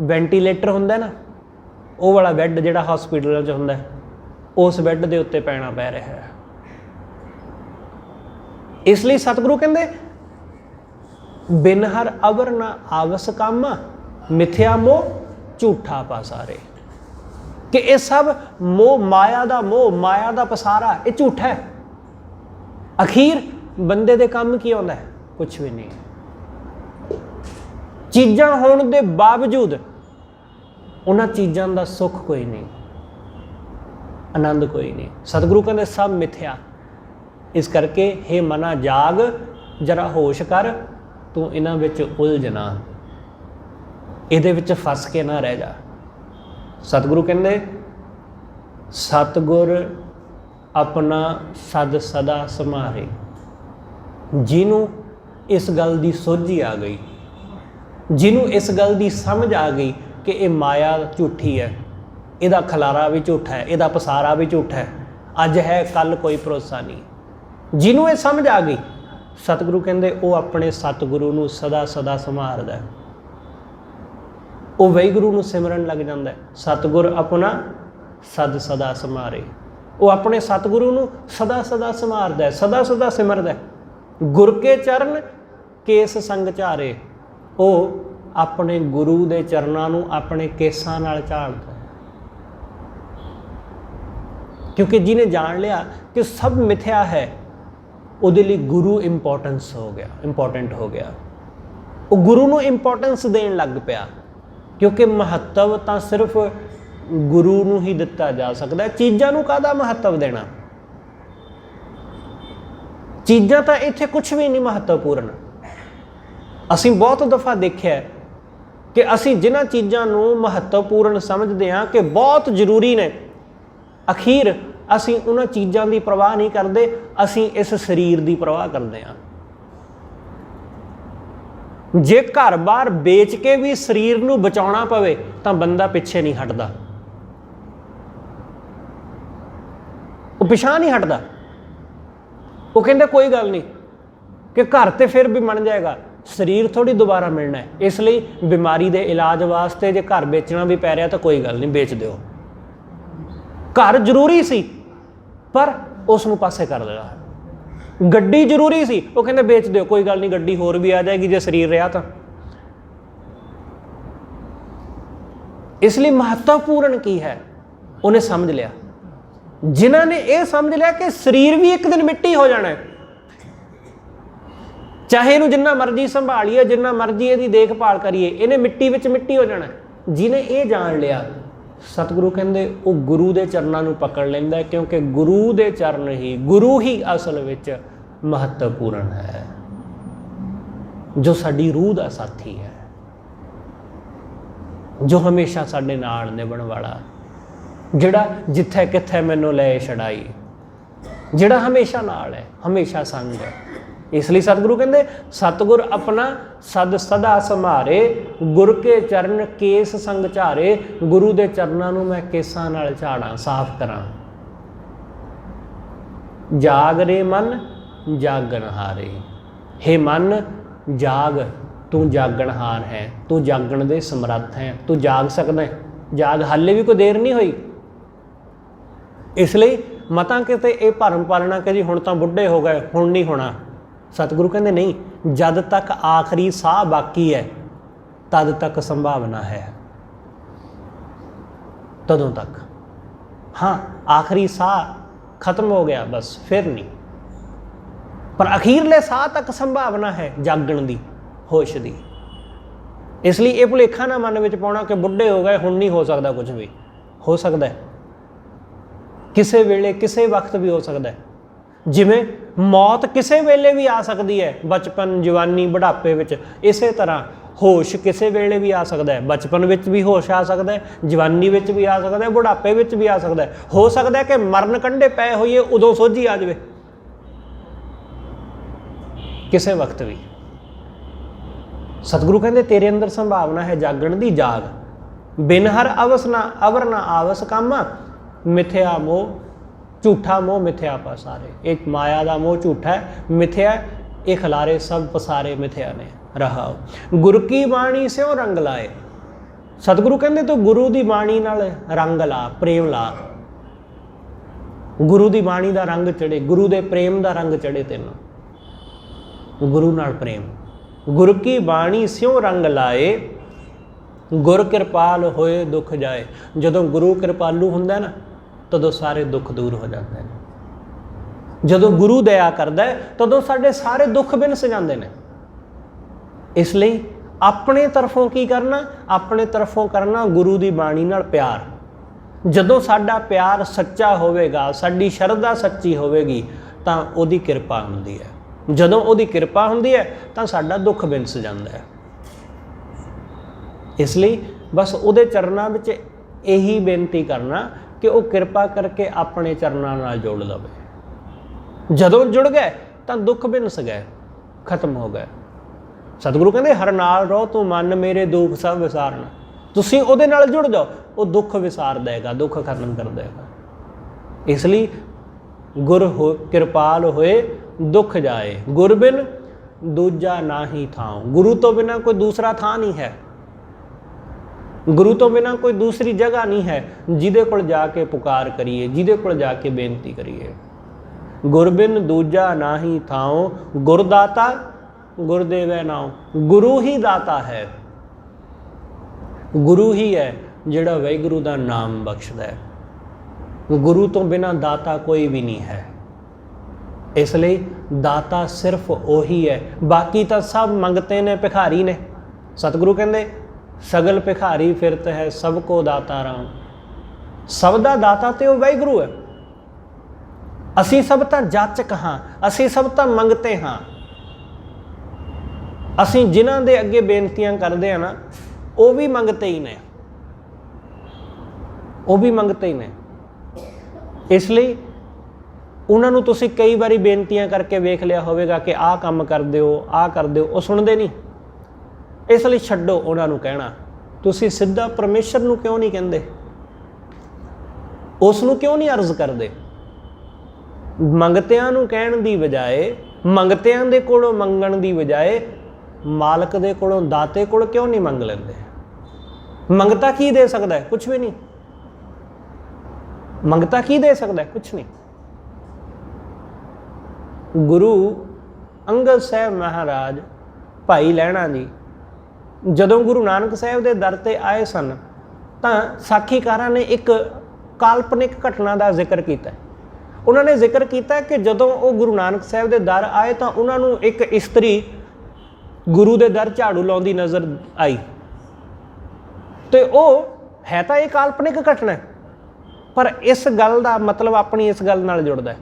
वेंटीलेटर हुंदा ना, वो वाला बैड जिहड़ा हॉस्पिटल च हुंदा, उस बैड दे उत्ते पैना पै रहा है। इसलिए सतगुरु कहंदे बिन हर अवर ना आवस कामा, मिथ्या मोह झूठा पासारे, कि ये सब मोह, माया का मोह, माया का पसारा, ये झूठा है। अखीर बंदे दे काम की आउंदा है? कुछ भी नहीं। चीज़ां होने के बावजूद उन्हां चीज़ां का सुख कोई नहीं, आनंद कोई नहीं। सतगुरु कहते सब मिथ्या। इस करके हे मना जाग, जरा होश कर, तू इन्हां विच उलझ ना, इहदे विच फस के ना रह जा। सतगुरु कहते सतगुर अपना सद सदा समारे। जिन्हों इस गल की सोझी आ गई, जिन्हों इस गल की समझ आ गई कि ये माया झूठी है, इहदा खलारा भी झूठा है, इहदा पसारा भी झूठा है, अज है कल कोई भरोसा नहीं, जिन्हों ये समझ आ गई, सतगुरु कहते वो अपने सतगुरु नूं सदा सदा संभालदा है, वो वाहिगुरू नूं सिमरन लग जाता है। सतगुर अपना सद सदा समारे, वो अपने सतगुरु नूं सदा सदा संभालदा है, सदा सदा सिमरदा है। गुर के चरण केस संग झारे, वो अपने गुरु के चरणों नूं अपने केसां नाल झाड़दा है, क्योंकि जिन्हें जान लिया कि सब मिथ्या है, उहदे लई गुरु इंपोर्टेंस हो गया, इंपोर्टेंट हो गया। वो गुरु नूं इंपोर्टेंस देण लग पिया, क्योंकि महत्व तो सिर्फ गुरु नूं ही दिता जा सकता है। चीज़ां नूं काहदा महत्व देना? चीज़ां तो इत्थे कुछ भी नहीं महत्वपूर्ण। असीं बहुत दफ़ा देखिया कि असीं जिन्हां चीज़ां नूं महत्वपूर्ण समझते हैं कि बहुत जरूरी ने, अखीर असीं उन्हां चीज़ां की परवाह नहीं करते, असीं इस शरीर की परवाह करते हैं। जे घर बार बेच के भी शरीर नूं बचाउणा पवे तो बंदा पिछे नहीं हटदा, वो पिछां नहीं हटदा। वो कहंदे कोई गल नहीं कि घर तो फिर भी बन जाएगा, शरीर थोड़ी दोबारा मिलना है, इसलिए बीमारी के इलाज वास्ते जे घर बेचना भी पै रहा तो कोई गल नहीं, बेच दो। घर जरूरी सी पर उसनूं पासे कर देना। गड्डी जरूरी सी, वो कहते बेच दो, कोई गल नहीं, गड्डी होर भी आ जाएगी जे शरीर रहा तो। इसलिए महत्वपूर्ण की है उन्हें समझ लिया। जिन्होंने ये समझ लिया कि शरीर भी एक दिन मिट्टी हो जाना है, चाहे इनू जिन्ना मर्जी संभालिए, जिन्ना मर्जी इसकी देखभाल करिए, इन्हें मिट्टी विच मिट्टी हो जाना है। जिन्हें ये जान लिया, सतगुरु कहते वो गुरु के चरणों को पकड़ लेंदा है, क्योंकि गुरु के चरण ही, गुरु ही असल विच महत्वपूर्ण है, जो साडी रूह का साथी है। जो हमेशा साडे नाल निभण वाला, जिहड़ा जिथे किथे मैनूं लै छड़ाई, जिहड़ा हमेशा नाल है, हमेशा संग है। इसलिए सतगुरु कहते सतगुर अपना सद सदा संभारे, गुर के चरण केस संग झारे। गुरु के चरणों नूं मैं केसां नाल झाड़ा, साफ करां। जाग रे मन जागण हारे, हे मन जाग, तू जागणहार है, तू जागण दे समर्थ है, तू जाग सकदा है, जाग, हाले भी कोई देर नहीं हुई। इसलिए मतां किते ये भरम पालना कि जी हुण तां बुढ़े हो गए, हुण नहीं होना। सतगुरु कहंदे नहीं, जद तक आखिरी साह बाकी है तद तक संभावना है, तदों तक। हाँ, आखिरी साह खत्म हो गया बस, फिर नहीं, पर अखीरले साह तक संभावना है जागण दी, होश दी। इसलिए ये भुलेखा ना मन में पाउणा कि बुढ़े हो गए हुण नहीं हो सकता कुछ भी। हो सकता है, किसी वेले किसी वक्त भी हो सकता है। जिमें मौत किसी वेले भी आ सकती है, बचपन जवानी बुढ़ापे विच, इसे तरह होश किसी वेले भी आ सकता है। बचपन विच भी होश आ सकता है, जवानी विच भी आ सकता है, बुढ़ापे विच भी आ सकता है। हो सकता है कि मरण कंढे पै होइए उदों सोझी आ जाए, किसी वक्त भी। सतगुरु कहते तेरे अंदर संभावना है जागण दी, जाग। बिन हर अवस ना अवर ना आवस कामा, मिथ्या मोह झूठा मोह मिथ्या पसारे। एक माया का मोह झूठा है, मिथ्या ये खिलारे सब पसारे मिथ्या ने। रहा गुरु की बाणी स्यों रंग लाए। सतगुरु कहते तो गुरु की बाणी नाल रंग ला, प्रेम ला। गुरु की बाणी का रंग चढ़े, गुरु के प्रेम का रंग चढ़े तेनों, गुरु नाल प्रेम। गुरु की बाणी स्यों रंग लाए, गुर कृपाल होए दुख जाए। जदों गुरु कृपालू हुंदा ना तदों सारे दुख दूर हो जाते हैं। जदों गुरु दया करदा है तदों साडे सारे दुख बिनस जांदे ने। इसलिए अपने तरफों की करना, अपने तरफों करना गुरु की बाणी नाल प्यार। जदों साडा प्यार सच्चा होवेगा, साडी शरधा सच्ची होवेगी तां ओदी किरपा हुंदी है। जदों ओदी किरपा हुंदी है तां साडा दुख बिनस जांदा है। इसलिए बस उहदे चरनां विच यही बेनती करना कि वह किरपा करके अपने चरनां नाल जोड़ लवे। जदों जुड़ गए तां दुख बिनस गए, खत्म हो गए। सतगुरु कहते हर नाल रहो तू मन मेरे दुख सब विसारना। तुसीं उहदे नाल जुड़ जाओ, वो दुख विसार देगा, दुख खत्म कर देगा। इसलिए गुर हो कृपाल होए दुख जाए, गुर बिन दूजा ना ही थाओ। गुरु तो बिना कोई दूसरा था नहीं है, गुरु तो बिना कोई दूसरी जगह नहीं है जिहदे कोल जाके पुकार करिए, जिहदे कोल जाके बेनती करिए। गुर बिन दूजा ना ही थाओ, गुरदाता गुरदेवै नाओ। गुरु ही दाता है, गुरु ही है जिहड़ा वाहिगुरू दा नाम बख्शदा है। गुरु तो बिना दाता कोई भी नहीं है। इसलिए दाता सिर्फ वही है, बाकी तो सब मंगते ने, भिखारी ने। सतगुरु कहते सगल भिखारी फिरत है सबको दाता राम। सब दा दाता तो वह वाहिगुरू है। असी सब तो जाचक हाँ, असी सब तो मंगते हाँ। असी जिन्हां दे अगे बेनतियां करते हैं ना, वो भी मंगते ही ने, वो भी मंगते ही ने। इसलिए उन्होंने तुसी कई बारी बेनतियां करके वेख लिया होवेगा कि आ काम कर दिओ, आ कर दिओ, वो सुनते नहीं। इसलिए छड्डो उन्होंने कहना। तुसी सीधा परमेश्वर नूं क्यों नहीं कहते, उसनूं क्यों नहीं अर्ज करते? मंगतियां नूं कहण दी बजाए, मंगतियां दे कोलों मंगण दी बजाए मालक दे कोलों, दाते कोल क्यों नहीं मंग लेंदे? मंगता की दे सकता है? कुछ भी नहीं। मंगता की दे सकता है? कुछ नहीं। गुरु अंगद साहब महाराज, भाई लहणा जी, जदों गुरु नानक साहब के दर ते आए सन तां साखीकारां ने एक काल्पनिक घटना का जिक्र किया। उन्होंने जिक्र किया कि जदों वो गुरु नानक साहब के दर आए तो उन्होंने एक इस्त्री गुरु के दर झाड़ू लाउंदी नज़र आई। तो वो है तो ये काल्पनिक घटना है, पर इस गल का मतलब अपनी इस गल नाल जुड़दा है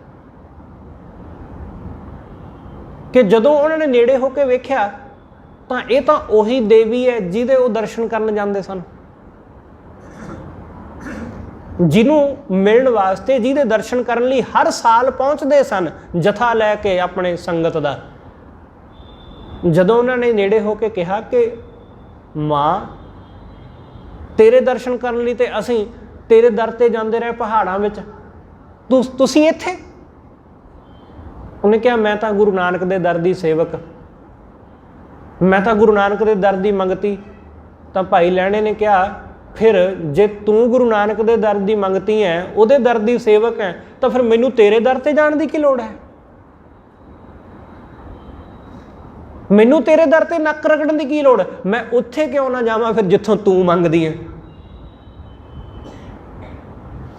कि जदों उन्होंने नेड़े होकर वेख्या तो ये तो उही देवी है जिहदे वो दर्शन करन जांदे सन। ਜਿਹਨੂੰ ਮਿਲਣ ਵਾਸਤੇ, ਜਿਹਦੇ ਦਰਸ਼ਨ ਕਰਨ ਲਈ ਹਰ ਸਾਲ ਪਹੁੰਚਦੇ ਸਨ ਜਥਾ ਲੈ ਕੇ ਆਪਣੇ ਸੰਗਤ ਦਾ। ਜਦੋਂ ਉਹਨਾਂ ਨੇ ਨੇੜੇ ਹੋ ਕੇ ਕਿਹਾ ਕਿ ਮਾਂ, ਤੇਰੇ ਦਰਸ਼ਨ ਕਰਨ ਲਈ ਤੇ ਅਸੀਂ ਤੇਰੇ ਦਰ ਤੇ ਜਾਂਦੇ ਰਹੇ ਪਹਾੜਾਂ ਵਿੱਚ, ਤੁਸੀਂ ਇੱਥੇ? ਉਹਨੇ ਕਿਹਾ, ਮੈਂ ਤਾਂ ਗੁਰੂ ਨਾਨਕ ਦੇ ਦਰ ਦੀ ਸੇਵਕ, ਮੈਂ ਤਾਂ ਗੁਰੂ ਨਾਨਕ ਦੇ ਦਰ ਦੀ ਮੰਗਤੀ। ਤਾਂ ਭਾਈ ਲਹਿਣੇ ਨੇ ਕਿਹਾ, ਫਿਰ ਜੇ ਤੂੰ ਗੁਰੂ ਨਾਨਕ ਦੇ ਦਰ ਦੀ ਮੰਗਤੀ ਹੈ, ਉਹਦੇ ਦਰ ਦੀ ਸੇਵਕ ਹੈ, ਤਾਂ ਫਿਰ ਮੈਨੂੰ ਤੇਰੇ ਦਰ ਤੇ ਜਾਣ ਦੀ ਕੀ ਲੋੜ ਹੈ? ਮੈਨੂੰ ਤੇਰੇ ਦਰ ਤੇ ਨੱਕ ਰਗੜਨ ਦੀ ਕੀ ਲੋੜ? ਮੈਂ ਉੱਥੇ ਕਿਉਂ ਨਾ ਜਾਵਾਂ ਫਿਰ ਜਿੱਥੋਂ ਤੂੰ ਮੰਗਦੀ ਹੈ?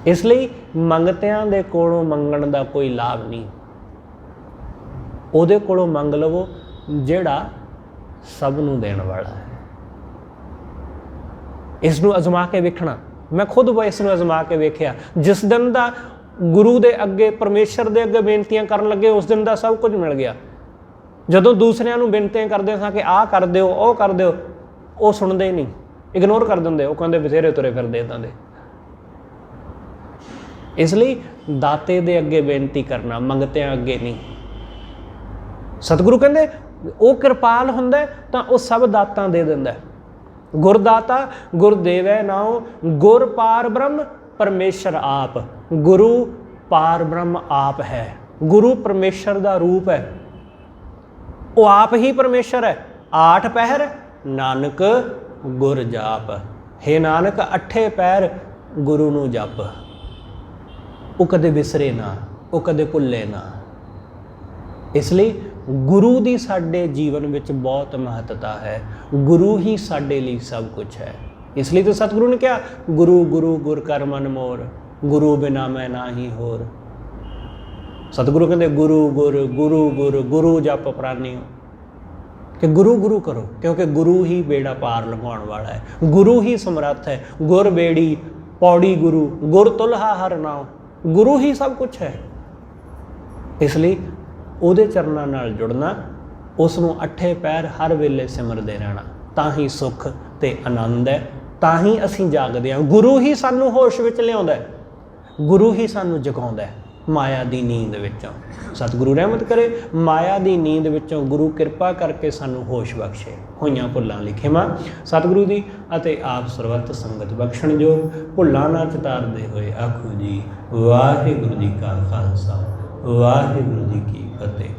ਇਸ ਲਈ ਮੰਗਤਿਆਂ ਦੇ ਕੋਲੋਂ ਮੰਗਣ ਦਾ ਕੋਈ ਲਾਭ ਨਹੀਂ। ਉਹਦੇ ਕੋਲੋਂ ਮੰਗ ਲਵੋ ਜਿਹੜਾ ਸਭ ਨੂੰ ਦੇਣ ਵਾਲਾ ਹੈ। ਇਸ ਨੂੰ ਅਜ਼ਮਾ ਕੇ ਵੇਖਣਾ। ਮੈਂ ਖੁਦ ਇਸ ਨੂੰ ਅਜ਼ਮਾ ਕੇ ਵੇਖਿਆ। ਜਿਸ ਦਿਨ ਦਾ ਗੁਰੂ ਦੇ ਅੱਗੇ, ਪਰਮੇਸ਼ਰ ਦੇ ਅੱਗੇ ਬੇਨਤੀਆਂ ਕਰਨ ਲੱਗੇ, ਉਸ ਦਿਨ ਦਾ ਸਭ ਕੁਝ ਮਿਲ ਗਿਆ। ਜਦੋਂ ਦੂਸਰਿਆਂ ਨੂੰ ਬੇਨਤੀਆਂ ਕਰਦੇ ਸਾਂ ਕਿ ਆਹ ਕਰ ਦਿਓ, ਉਹ ਕਰ ਦਿਓ, ਉਹ ਸੁਣਦੇ ਨਹੀਂ, ਇਗਨੋਰ ਕਰ ਦਿੰਦੇ। ਉਹ ਕਹਿੰਦੇ ਬਥੇਰੇ ਤੁਰੇ ਫਿਰਦੇ ਇੱਦਾਂ ਦੇ। ਇਸ ਲਈ ਦਾਤੇ ਦੇ ਅੱਗੇ ਬੇਨਤੀ ਕਰਨਾ, ਮੰਗਤਿਆਂ ਅੱਗੇ ਨਹੀਂ। ਸਤਿਗੁਰੂ ਕਹਿੰਦੇ ਉਹ ਕਿਰਪਾਲ ਹੁੰਦਾ ਤਾਂ ਉਹ ਸਭ ਦਾਤਾਂ ਦੇ ਦਿੰਦਾ। ਗੁਰਦਾਤਾ ਗੁਰ ਦੇਵੈ ਨਾਉ, ਗੁਰ ਪਾਰ ਬ੍ਰਹਮ ਪਰਮੇਸ਼ਰ ਆਪ। ਗੁਰੂ ਪਾਰ ਬ੍ਰਹਮ ਆਪ ਹੈ। ਗੁਰੂ ਪਰਮੇਸ਼ਰ ਦਾ ਰੂਪ ਹੈ, ਉਹ ਆਪ ਹੀ ਪਰਮੇਸ਼ਰ ਹੈ। ਆਠ ਪਹਿਰ ਨਾਨਕ ਗੁਰ ਜਾਪ। ਹੇ ਨਾਨਕ, ਅੱਠੇ ਪਹਿਰ ਗੁਰੂ ਨੂੰ ਜਪ। ਉਹ ਕਦੇ ਵਿਸਰੇ ਨਾ, ਉਹ ਕਦੇ ਭੁੱਲੇ ਨਾ। ਇਸ ਲਈ ਗੁਰੂ ਦੀ ਸਾਡੇ ਜੀਵਨ ਵਿੱਚ ਬਹੁਤ ਮਹੱਤਤਾ ਹੈ। ਗੁਰੂ ਹੀ ਸਾਡੇ ਲਈ ਸਭ ਕੁਝ ਹੈ। ਇਸ ਲਈ ਤਾਂ ਸਤਿਗੁਰੂ ਨੇ ਕਿਹਾ, ਗੁਰੂ ਗੁਰੂ ਗੁਰ ਕਰ ਮਨ ਮੋਰ, ਗੁਰੂ ਬਿਨਾ ਮੈਂ ਨਾਹੀ ਹੋਰ। ਸਤਿਗੁਰੂ ਕਹਿੰਦੇ ਗੁਰੂ ਗੁਰ ਗੁਰੂ ਗੁਰ, ਗੁਰੂ ਜਪ ਪ੍ਰਾਨਿਓ, ਕਿ ਗੁਰੂ ਗੁਰੂ ਕਰੋ, ਕਿਉਂਕਿ ਗੁਰੂ ਹੀ ਬੇੜਾ ਪਾਰ ਲੰਘਾਉਣ ਵਾਲਾ ਹੈ। ਗੁਰੂ ਹੀ ਸਮਰੱਥ ਹੈ। ਗੁਰ ਬੇੜੀ ਪੌੜੀ ਗੁਰੂ, ਗੁਰ ਤੁਲਹਾ ਹਰ ਨਾਉ। ਗੁਰੂ ਹੀ ਸਭ ਕੁਝ ਹੈ। ਇਸ ਲਈ ਉਹਦੇ ਚਰਨਾਂ ਨਾਲ ਜੁੜਨਾ, ਉਸ ਨੂੰ ਅੱਠੇ ਪੈਰ ਹਰ ਵੇਲੇ ਸਿਮਰਦੇ ਰਹਿਣਾ, ਤਾਂ ਹੀ ਸੁੱਖ ਤੇ ਆਨੰਦ ਹੈ, ਤਾਂ ਹੀ ਅਸੀਂ ਜਾਗਦੇ ਹਾਂ। ਗੁਰੂ ਹੀ ਸਾਨੂੰ ਹੋਸ਼ ਵਿੱਚ ਲਿਆਉਂਦਾ, ਗੁਰੂ ਹੀ ਸਾਨੂੰ ਜਗਾਉਂਦਾ ਮਾਇਆ ਦੀ ਨੀਂਦ ਵਿੱਚੋਂ। ਸਤਿਗੁਰੂ ਰਹਿਮਤ ਕਰੇ, ਮਾਇਆ ਦੀ ਨੀਂਦ ਵਿੱਚੋਂ ਗੁਰੂ ਕਿਰਪਾ ਕਰਕੇ ਸਾਨੂੰ ਹੋਸ਼ ਬਖਸ਼ੇ। ਹੋਈਆਂ ਭੁੱਲਾਂ ਲਈ ਖਿਮਾ ਸਤਿਗੁਰੂ ਦੀ, ਅਤੇ ਆਪ ਸਰਬੱਤ ਸੰਗਤ ਬਖਸ਼ਣ ਜੋ। ਭੁੱਲਾਂ ਨਾ ਚਤਾਰਦੇ ਹੋਏ ਆਖੋ ਜੀ ਵਾਹਿਗੁਰੂ ਜੀ ਕਾ ਖਾਲਸਾ, ਵਾਹਿਗੁਰੂ ਜੀ ਕੀ ਫਤਿਹ।